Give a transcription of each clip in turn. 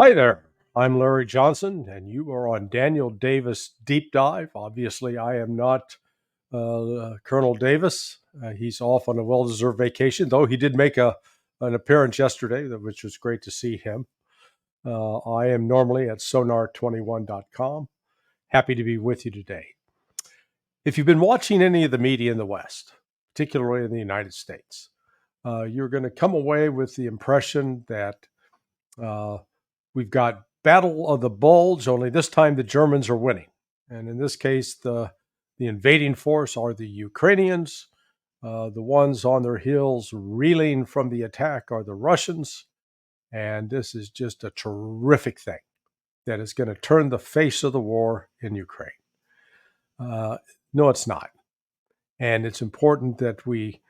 Hi there. I'm Larry Johnson, and you are on Daniel Davis Deep Dive. Obviously, I am not Colonel Davis. He's off on a well deserved vacation, though he did make an appearance yesterday, which was great to see him. I am normally at sonar21.com. Happy to be with you today. If you've been watching any of the media in the West, particularly in the United States, you're going to come away with the impression that uh, we've got Battle of the Bulge, only this time the Germans are winning. And in this case, the invading force are the Ukrainians. The ones on their heels reeling from the attack are the Russians. And this is just a terrific thing that is going to turn the face of the war in Ukraine. No, it's not. And it's important that we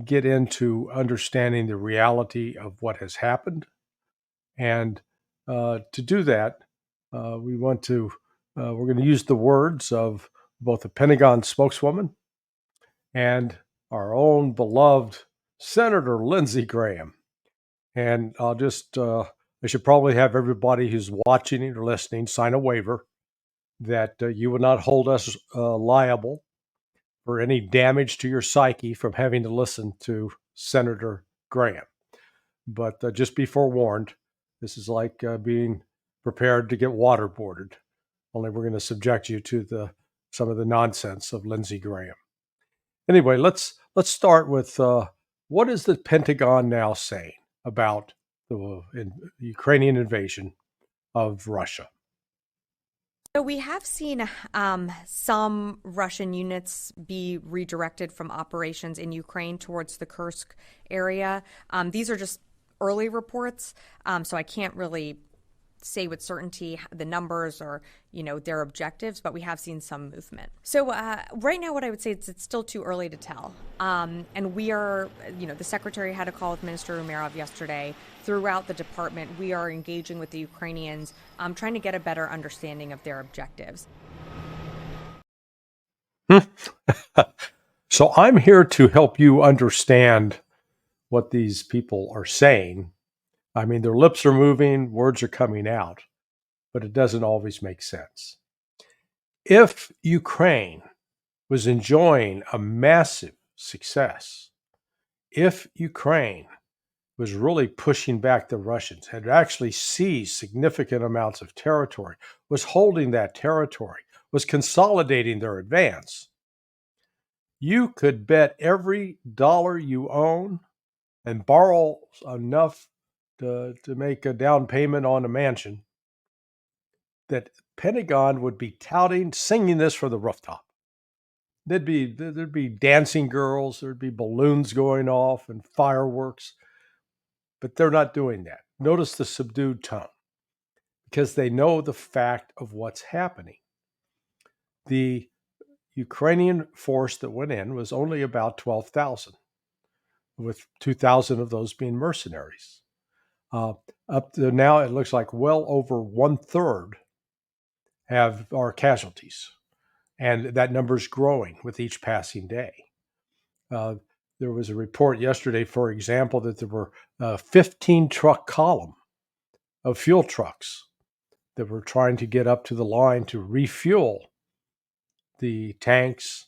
get into understanding the reality of what has happened. And to do that, we want to we're going to use the words of both the Pentagon spokeswoman and our own beloved Senator Lindsey Graham. And I should probably have everybody who's watching or listening sign a waiver that you will not hold us liable for any damage to your psyche from having to listen to Senator Graham. But just be forewarned, this is like being prepared to get waterboarded. Only we're going to subject you to some of the nonsense of Lindsey Graham. Anyway, let's start with what is the Pentagon now saying about the Ukrainian invasion of Russia? So we have seen some Russian units be redirected from operations in Ukraine towards the Kursk area. These are just early reports, so I can't really say with certainty the numbers or their objectives, but we have seen some movement. So right now, what I would say is it's still too early to tell. And we are, the secretary had a call with Minister Umerov yesterday. Throughout the department, we are engaging with the Ukrainians, trying to get a better understanding of their objectives. So I'm here to help you understand what these people are saying. I mean, their lips are moving, words are coming out, but it doesn't always make sense. If Ukraine was enjoying a massive success, if Ukraine was really pushing back the Russians, had actually seized significant amounts of territory, was holding that territory, was consolidating their advance, you could bet every dollar you own and borrow enough to make a down payment on a mansion that Pentagon would be touting, singing this from the rooftop. There'd be dancing girls, there'd be balloons going off and fireworks, but they're not doing that. Notice the subdued tone because they know the fact of what's happening. The Ukrainian force that went in was only about 12,000, with 2,000 of those being mercenaries. Up to now, it looks like well over 1/3 are casualties, and that number is growing with each passing day. There was a report yesterday, for example, that there were 15 truck column of fuel trucks that were trying to get up to the line to refuel the tanks,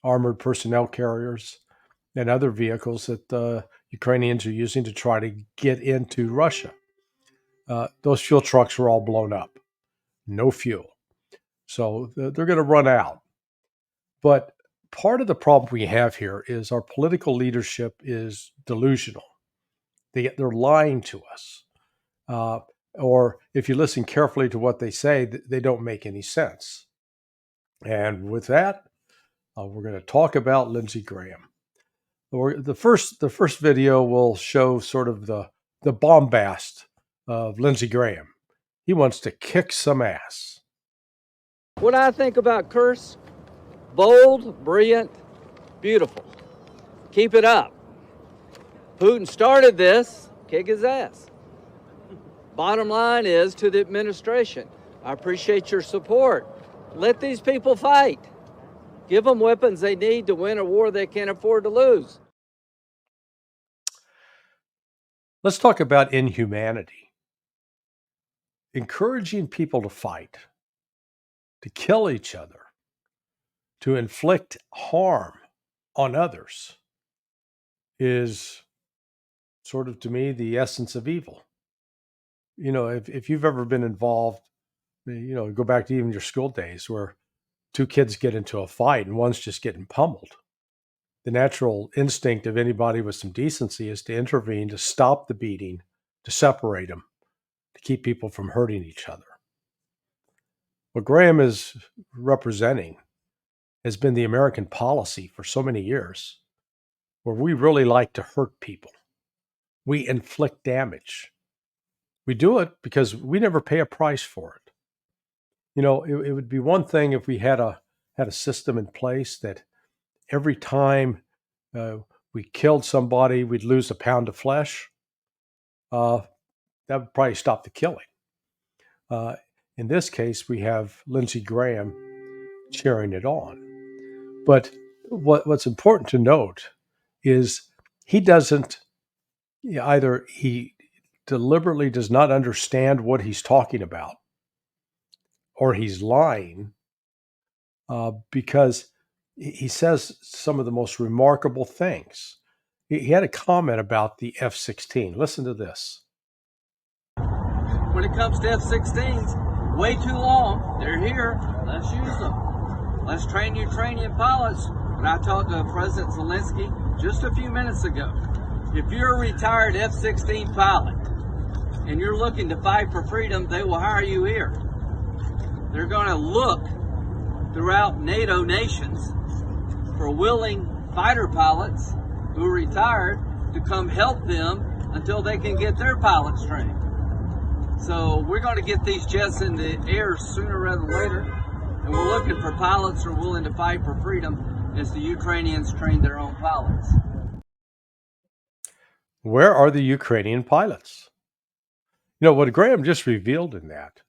armored personnel carriers, and other vehicles that the Ukrainians are using to try to get into Russia. Those fuel trucks were all blown up, no fuel. So they're going to run out. But part of the problem we have here is our political leadership is delusional. They're lying to us. Or if you listen carefully to what they say, they don't make any sense. And with that, we're going to talk about Lindsey Graham. The first video will show sort of the bombast of Lindsey Graham. He wants to kick some ass. What I think about Kursk, bold, brilliant, beautiful. Keep it up. Putin started this, kick his ass. Bottom line is to the administration, I appreciate your support. Let these people fight. Give them weapons they need to win a war they can't afford to lose. Let's talk about inhumanity. encouraging people to fight, to kill each other, to inflict harm on others is sort of, to me, the essence of evil. If you've ever been involved, go back to even your school days where two kids get into a fight and one's just getting pummeled. The natural instinct of anybody with some decency is to intervene, to stop the beating, to separate them, to keep people from hurting each other. What Graham is representing has been the American policy for so many years, where we really like to hurt people. We inflict damage. We do it because we never pay a price for it. It would be one thing if we had a system in place that every time we killed somebody, we'd lose a pound of flesh. That would probably stop the killing. In this case, we have Lindsey Graham cheering it on. But what's important to note is he doesn't, either he deliberately does not understand what he's talking about, or he's lying, because he says some of the most remarkable things. He had a comment about the F-16. Listen to this. When it comes to F-16s, way too long. They're here. Let's use them. Let's train Ukrainian pilots. When I talked to President Zelensky just a few minutes ago, if you're a retired F-16 pilot and you're looking to fight for freedom, they will hire you here. They're going to look throughout NATO nations for willing fighter pilots who are retired to come help them until they can get their pilots trained. So we're going to get these jets in the air sooner rather than later, and we're looking for pilots who are willing to fight for freedom as the Ukrainians train their own pilots. Where are the Ukrainian pilots? What Graham just revealed in that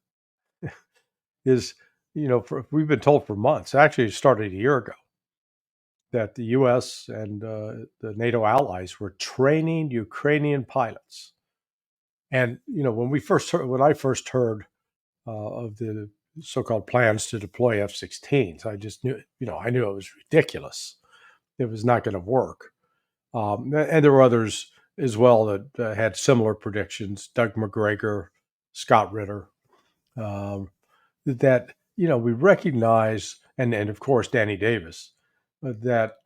is, we've been told for months, actually it started a year ago, that the U.S. and the NATO allies were training Ukrainian pilots. And when I first heard of the so-called plans to deploy F-16s, I just knew, I knew it was ridiculous. It was not going to work. And there were others as well that had similar predictions. Doug McGregor, Scott Ritter, that we recognize, and of course Danny Davis, that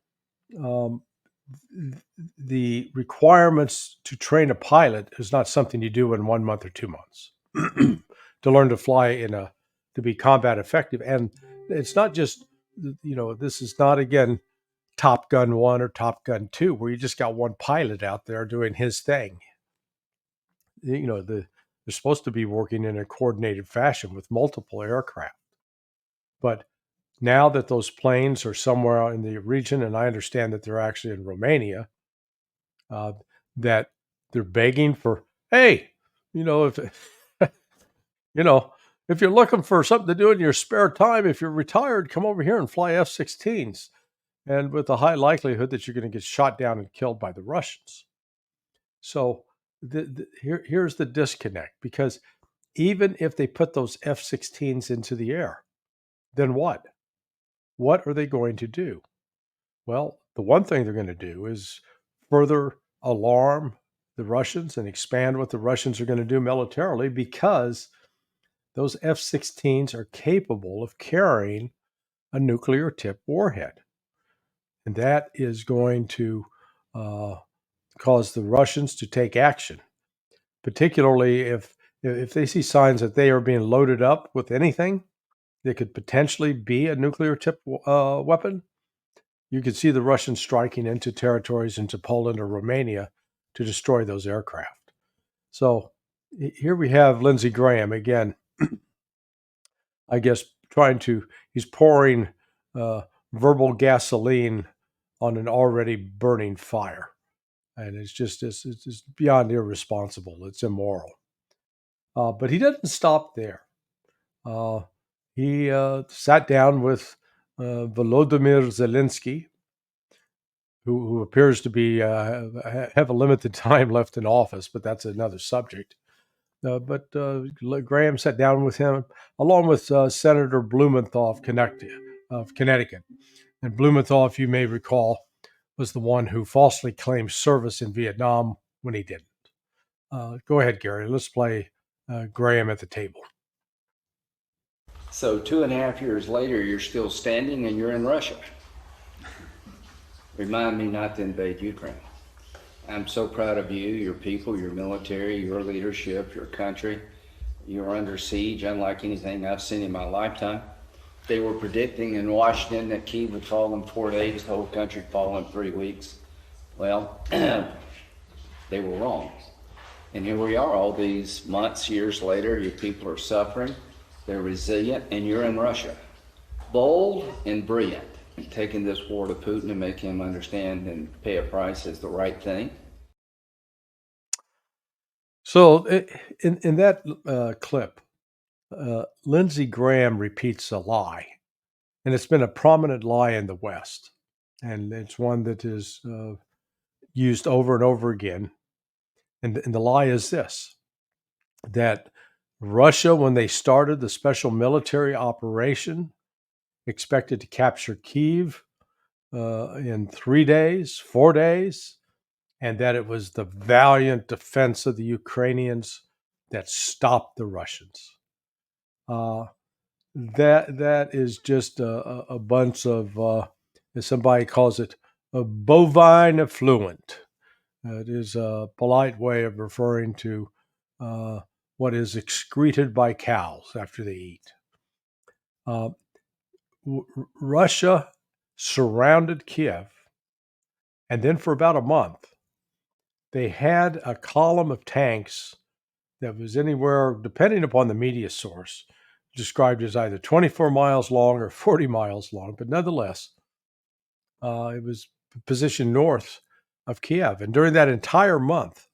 the requirements to train a pilot is not something you do in 1 month or 2 months. To learn to fly to be combat effective. And it's not just, this is not, again, Top Gun 1 or Top Gun 2, where you just got one pilot out there doing his thing. They're supposed to be working in a coordinated fashion with multiple aircraft. But now that those planes are somewhere in the region, and I understand that they're actually in Romania, that they're begging for, hey, if you're looking for something to do in your spare time, if you're retired, come over here and fly F-16s. And with a high likelihood that you're going to get shot down and killed by the Russians. So here's the disconnect, because even if they put those F-16s into the air, then what? What are they going to do? Well, the one thing they're going to do is further alarm the Russians and expand what the Russians are going to do militarily, because those F-16s are capable of carrying a nuclear-tipped warhead. And that is going to cause the Russians to take action, particularly if they see signs that they are being loaded up with anything that could potentially be a nuclear-tipped weapon. You could see the Russians striking into territories, into Poland or Romania, to destroy those aircraft. So here we have Lindsey Graham again, I guess, he's pouring verbal gasoline on an already burning fire. And it's just beyond irresponsible. It's immoral. But he doesn't stop there. He sat down with Volodymyr Zelensky, who appears to be have a limited time left in office, but that's another subject. but Graham sat down with him, along with Senator Blumenthal of Connecticut. And Blumenthal, if you may recall, was the one who falsely claimed service in Vietnam when he didn't. Go ahead, Gary. Let's play Graham at the table. So 2.5 years later, you're still standing and you're in Russia. Remind me not to invade Ukraine. I'm so proud of you, your people, your military, your leadership, your country. You're under siege unlike anything I've seen in my lifetime. They were predicting in Washington that Kyiv would fall in 4 days, the whole country would fall in 3 weeks. Well, they were wrong. And here we are all these months, years later, your people are suffering, they're resilient, and you're in Russia. Bold and brilliant, taking this war to Putin and make him understand and pay a price is the right thing. So in that clip, Lindsey Graham repeats a lie, and it's been a prominent lie in the West, and it's one that is used over and over again. And the lie is this, that Russia, when they started the special military operation, expected to capture Kyiv in 3 days, 4 days, and that it was the valiant defense of the Ukrainians that stopped the Russians. That is just a bunch of, as somebody calls it, a bovine effluent. It is a polite way of referring to what is excreted by cows after they eat. Russia surrounded Kiev, and then for about a month, they had a column of tanks that was anywhere, depending upon the media source, described as either 24 miles long or 40 miles long, but nonetheless, it was positioned north of Kiev. And during that entire month,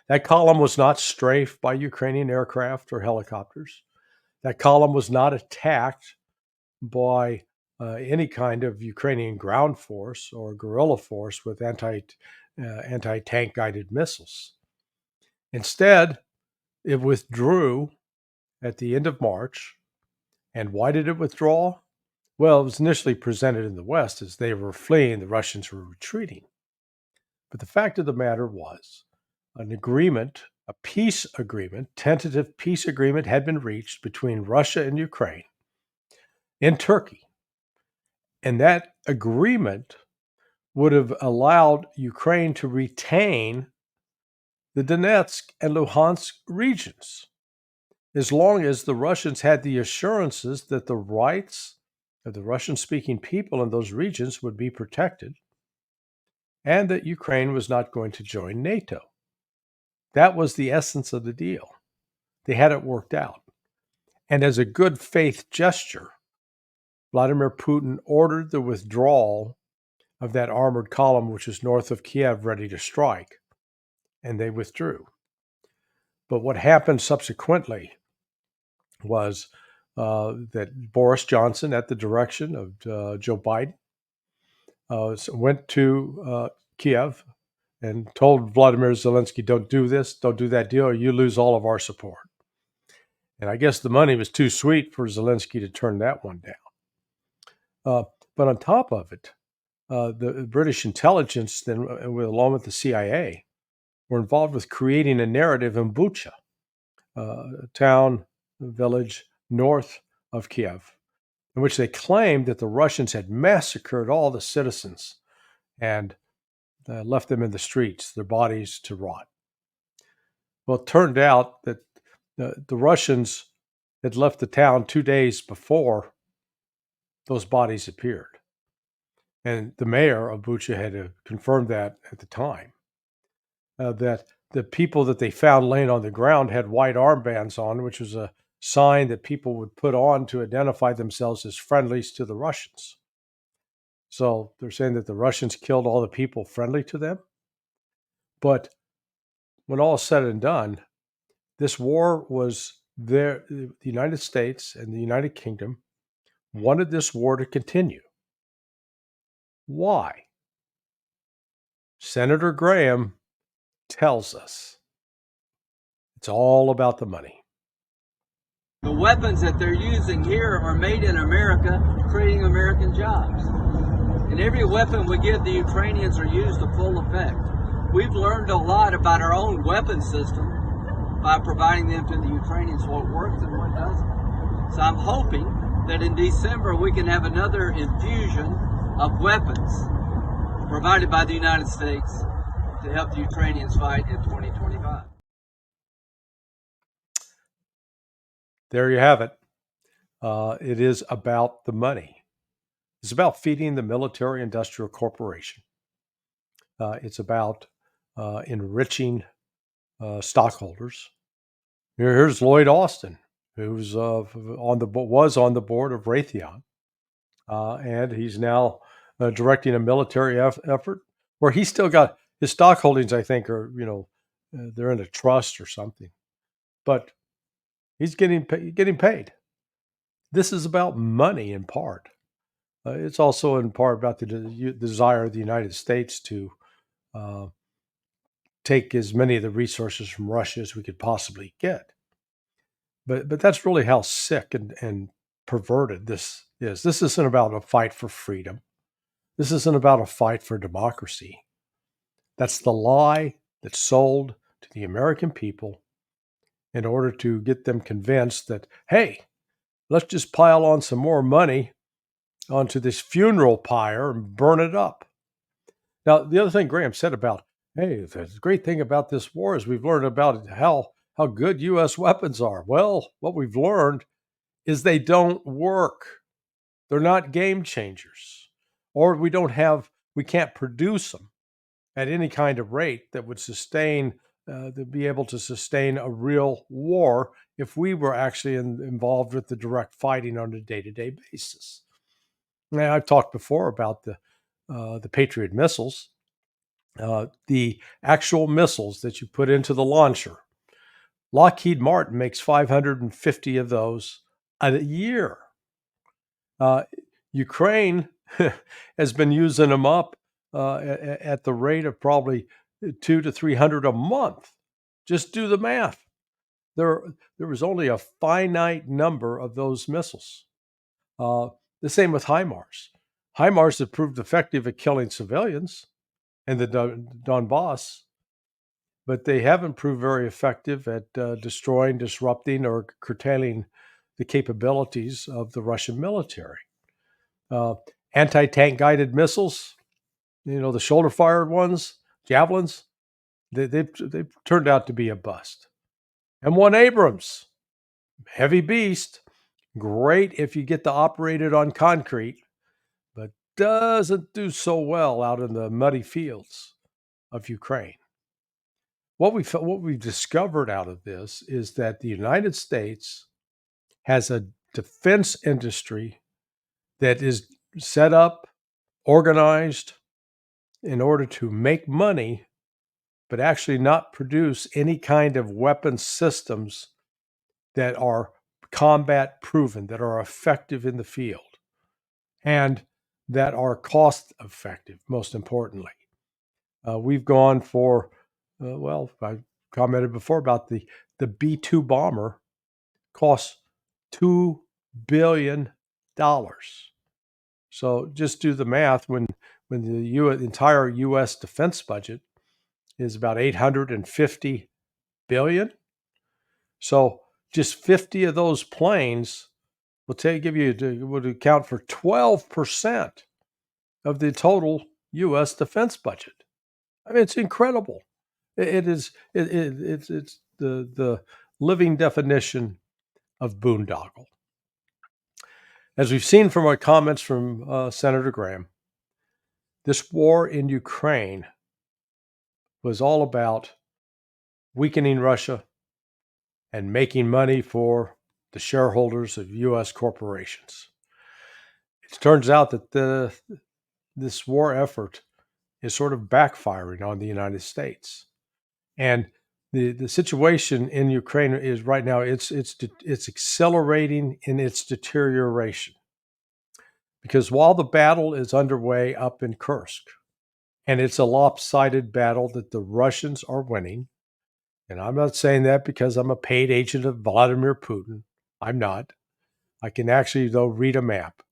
that column was not strafed by Ukrainian aircraft or helicopters. That column was not attacked by any kind of Ukrainian ground force or guerrilla force with anti-tank guided missiles. Instead, it withdrew at the end of March. And why did it withdraw? Well, it was initially presented in the West as they were fleeing, the Russians were retreating. But the fact of the matter was, an agreement, a peace agreement, tentative peace agreement had been reached between Russia and Ukraine in Turkey. And that agreement would have allowed Ukraine to retain the Donetsk and Luhansk regions, as long as the Russians had the assurances that the rights of the Russian-speaking people in those regions would be protected, and that Ukraine was not going to join NATO. That was the essence of the deal. They had it worked out. And as a good faith gesture, Vladimir Putin ordered the withdrawal of that armored column, which was north of Kiev, ready to strike, and they withdrew. But what happened subsequently was that Boris Johnson, at the direction of Joe Biden, went to Kiev and told Vladimir Zelensky, don't do this, don't do that deal, or you lose all of our support. And I guess the money was too sweet for Zelensky to turn that one down. But on top of it, the British intelligence, then, along with the CIA, were involved with creating a narrative in Bucha, a town, a village north of Kiev, in which they claimed that the Russians had massacred all the citizens and left them in the streets, their bodies to rot. Well, it turned out that the Russians had left the town 2 days before those bodies appeared. And the mayor of Bucha had confirmed that at the time, that the people that they found laying on the ground had white armbands on, which was a sign that people would put on to identify themselves as friendlies to the Russians. So they're saying that the Russians killed all the people friendly to them. But when all is said and done, this war was there. The United States and the United Kingdom wanted this war to continue. Why? Senator Graham tells us. It's all about the money. The weapons that they're using here are made in America, creating American jobs. And every weapon we give the Ukrainians are used to full effect. We've learned a lot about our own weapon system by providing them to the Ukrainians, what works and what doesn't. So I'm hoping that in December we can have another infusion of weapons provided by the United States to help the Ukrainians fight in 2025. There you have it. It is about the money. It's about feeding the military industrial corporation. It's about enriching stockholders. Here's Lloyd Austin, who's was on the board of Raytheon, and he's now directing a military effort where he's still got his stock holdings. I think are they're in a trust or something, but he's getting paid. This is about money in part. It's also in part about the desire of the United States to take as many of the resources from Russia as we could possibly get. But that's really how sick and perverted this is. This isn't about a fight for freedom. This isn't about a fight for democracy. That's the lie that's sold to the American people in order to get them convinced that, hey, let's just pile on some more money onto this funeral pyre and burn it up. Now, the other thing Graham said about, hey, the great thing about this war is we've learned about how good U.S. weapons are. Well, what we've learned is they don't work. They're not game changers. Or we can't produce them at any kind of rate that would be able to sustain a real war if we were actually involved with the direct fighting on a day-to-day basis. Now, I've talked before about the Patriot missiles, the actual missiles that you put into the launcher. Lockheed Martin makes 550 of those a year. Ukraine has been using them up at the rate of probably 200 to 300 a month. Just do the math. There was only a finite number of those missiles. The same with HIMARS. HIMARS have proved effective at killing civilians in the Donbass, but they haven't proved very effective at destroying, disrupting, or curtailing the capabilities of the Russian military. Anti-tank guided missiles, the shoulder-fired ones, javelins, they've turned out to be a bust. M1 Abrams, heavy beast, great if you get to operate it on concrete, but doesn't do so well out in the muddy fields of Ukraine. What we've discovered out of this is that the United States has a defense industry that is set up, organized in order to make money, but actually not produce any kind of weapon systems that are combat proven, that are effective in the field, and that are cost effective, most importantly. We've gone for, I commented before about the B-2 bomber costs $2 billion. So just do the math. When the entire U.S. defense budget is about $850 billion, so just 50 of those planes would account for 12% of the total U.S. defense budget. I mean, it's incredible. It's the living definition of boondoggle. As we've seen from our comments from Senator Graham, this war in Ukraine was all about weakening Russia and making money for the shareholders of U.S. corporations. It turns out that this war effort is sort of backfiring on the United States. And the situation in Ukraine is right now, it's accelerating in its deterioration. Because while the battle is underway up in Kursk, and it's a lopsided battle that the Russians are winning, And I'm not saying that because I'm a paid agent of Vladimir Putin. I'm not. I can actually, though, read a map.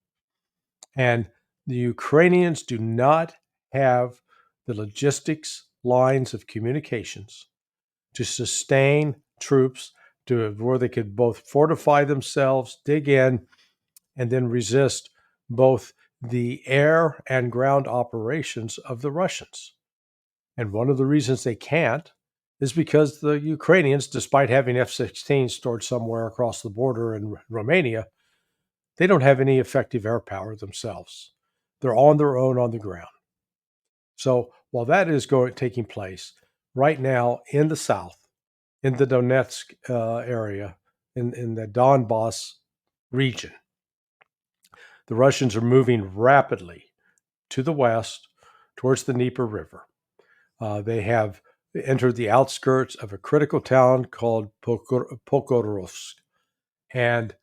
And the Ukrainians do not have the logistics lines of communications to sustain troops to where they could both fortify themselves, dig in, and then resist both the air and ground operations of the Russians. And one of the reasons they can't is because the Ukrainians, despite having F 16 stored somewhere across the border in Romania, they don't have any effective air power themselves. They're on their own on the ground. So while that is taking place right now in the south, in the Donetsk area, in the Donbass region, the Russians are moving rapidly to the west towards the Dnieper River. They have entered the outskirts of a critical town called Pokrovsk. And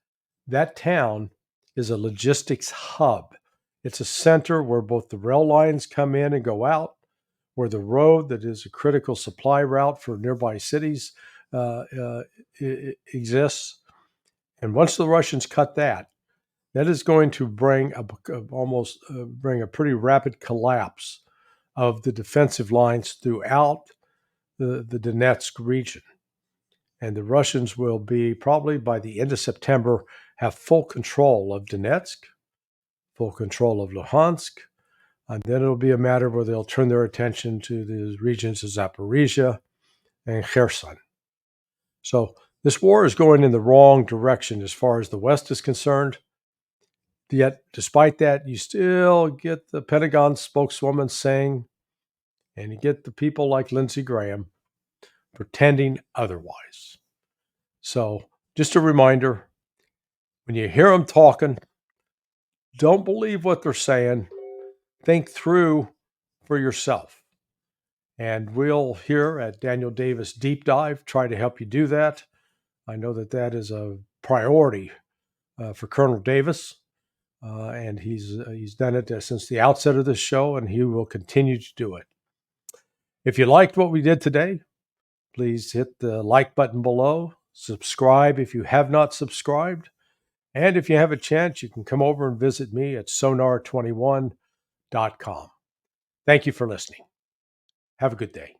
that town is a logistics hub. It's a center where both the rail lines come in and go out, where the road that is a critical supply route for nearby cities exists. And once the Russians cut that, that is going to bring bring a pretty rapid collapse of the defensive lines throughout the Donetsk region. And the Russians will be probably by the end of September have full control of Donetsk, full control of Luhansk, and then it'll be a matter where they'll turn their attention to the regions of Zaporizhia and Kherson. So this war is going in the wrong direction as far as the West is concerned. Yet, despite that, you still get the Pentagon spokeswoman saying, and you get the people like Lindsey Graham pretending otherwise. So, just a reminder, when you hear them talking, don't believe what they're saying. Think through for yourself. And we'll here at Daniel Davis Deep Dive try to help you do that. I know that that is a priority for Colonel Davis, and he's done it since the outset of this show, and he will continue to do it. If you liked what we did today, please hit the like button below. Subscribe if you have not subscribed. And if you have a chance, you can come over and visit me at sonar21.com. Thank you for listening. Have a good day.